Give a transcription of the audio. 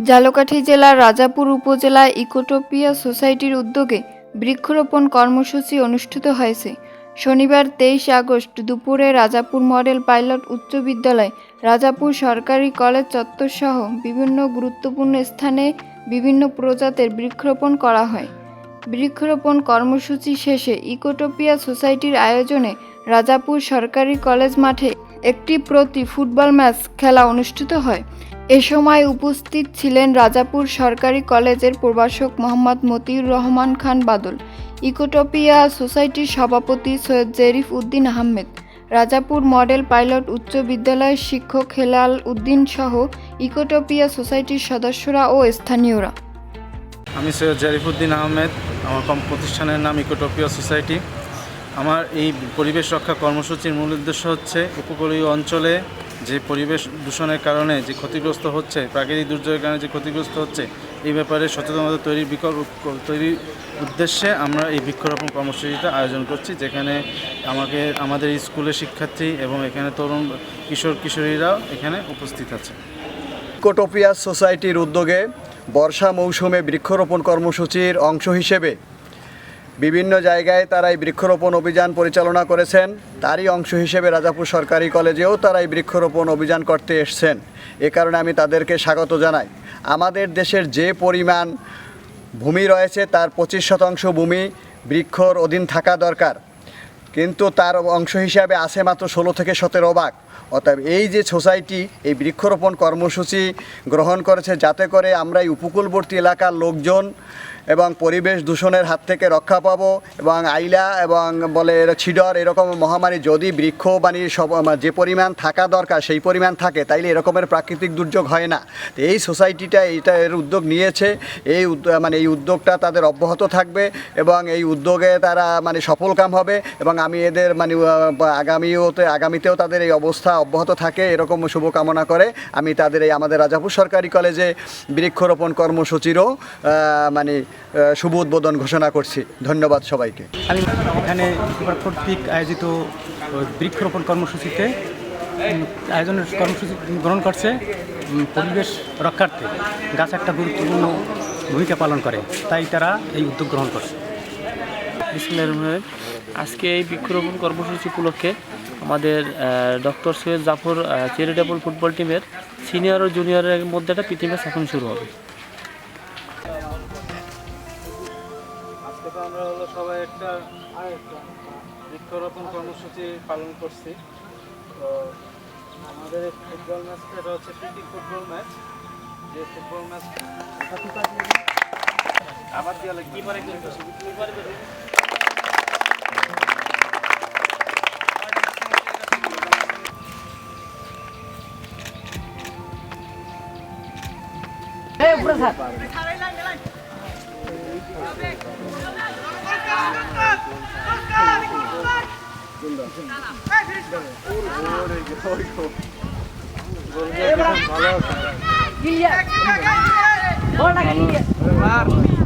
ঝালকাঠি জেলার রাজাপুর উপজেলায় ইকোটোপিয়া সোসাইটির উদ্যোগে বৃক্ষরোপণ কর্মসূচি অনুষ্ঠিত হয়েছে। শনিবার 23 আগস্ট দুপুরে রাজাপুর মডেল পাইলট উচ্চ বিদ্যালয়, রাজাপুর সরকারি কলেজ চত্বরসহ বিভিন্ন গুরুত্বপূর্ণ স্থানে বিভিন্ন প্রজাতির বৃক্ষরোপণ করা হয়। বৃক্ষরোপণ কর্মসূচি শেষে ইকোটোপিয়া সোসাইটির আয়োজনে রাজাপুর সরকারি কলেজ মাঠে একটি প্রতি ফুটবল ম্যাচ খেলা অনুষ্ঠিত হয়। এ সময় উপস্থিত ছিলেন রাজাপুর সরকারি কলেজের প্রভাষক মোহাম্মদ মতিউর রহমান খান বাদল, ইকোটোপিয়া সোসাইটির সভাপতি সৈয়দ জেরিফ উদ্দিন আহমেদ, রাজাপুর মডেল পাইলট উচ্চ বিদ্যালয়ের শিক্ষক হেলাল উদ্দিন সহ ইকোটোপিয়া সোসাইটির সদস্যরা ও স্থানীয়রা। আমি সৈয়দ জেরিফ উদ্দিন আহমেদ, আমার প্রতিষ্ঠানের নাম ইকোটোপিয়া সোসাইটি। আমার এই পরিবেশ রক্ষা কর্মসূচির মূল উদ্দেশ্য হচ্ছে উপকূলীয় অঞ্চলে যে পরিবেশ দূষণের কারণে যে ক্ষতিগ্রস্ত হচ্ছে, প্রাকৃতিক দুর্যোগের কারণে যে ক্ষতিগ্রস্ত হচ্ছে, এই ব্যাপারে সচেতনতা তৈরির উদ্দেশ্যে আমরা এই বৃক্ষরোপণ কর্মসূচিটা আয়োজন করছি, যেখানে আমাদের স্কুলের শিক্ষার্থী এবং এখানে তরুণ কিশোরীরাও এখানে উপস্থিত আছে। ইকোটোপিয়া সোসাইটির উদ্যোগে বর্ষা মৌসুমে বৃক্ষরোপণ কর্মসূচির অংশ হিসেবে বিভিন্ন জায়গায় তারা এই বৃক্ষরোপণ অভিযান পরিচালনা করেছেন। তারই অংশ হিসেবে রাজাপুর সরকারি কলেজেও তারা এই বৃক্ষরোপণ অভিযান করতে এসছেন। এ কারণে আমি তাদেরকে স্বাগত জানাই। আমাদের দেশের যে পরিমাণ ভূমি রয়েছে তার 25% ভূমি বৃক্ষর অধীন থাকা দরকার, কিন্তু তার অংশ হিসাবে আছে মাত্র 16 থেকে 17 ভাগ। অতএব এই যে সোসাইটি এই বৃক্ষরোপণ কর্মসূচি গ্রহণ করেছে, যাতে করে আমরা এই উপকূলবর্তী এলাকার লোকজন এবং পরিবেশ দূষণের হাত থেকে রক্ষা পাবো, এবং আইলা এবং বলে ছিডর এরকম মহামারী যদি বৃক্ষ যে পরিমাণ থাকা দরকার সেই পরিমাণ থাকে, তাইলে এরকমের প্রাকৃতিক দুর্যোগ হয় না। তো এই সোসাইটিটা এর উদ্যোগ নিয়েছে, এই উদ্যোগটা তাদের অব্যাহত থাকবে এবং এই উদ্যোগে তারা সফলকাম হবে, এবং আমি এদের আগামীতেও তাদের এই অবস্থা অব্যাহত থাকে এরকম শুভকামনা করে আমি তাদের আমাদের রাজাপুর সরকারি কলেজে বৃক্ষরোপণ কর্মসূচিরও শুভ উদ্বোধন ঘোষণা করছি। ধন্যবাদ সবাইকে। আমি এখানে কর্তৃক আয়োজিত বৃক্ষরোপণ কর্মসূচিতে কর্মসূচি গ্রহণ করছে। পরিবেশ রক্ষার্থে গাছ একটা গুরুত্বপূর্ণ ভূমিকা পালন করে, তাই তারা এই উদ্যোগ গ্রহণ করছে। আজকে এই বৃক্ষরোপণ কর্মসূচি উপলক্ষে আমাদের doctor Syed Zafar charitable football টিমের সিনিয়র ও জুনিয়রের মধ্যে একটা প্রীতি ম্যাচ এখন শুরু হবে। আজকে তো আমরা সবাই একটা বৃক্ষরোপণ কর্মসূচি পালন করছি। তো আমাদের ফুটবল ম্যাচটা এটা হচ্ছে প্রীতি ফুটবল ম্যাচ, যে ফুটবল ম্যাচ আবার দিয়ে কি পারে ভালো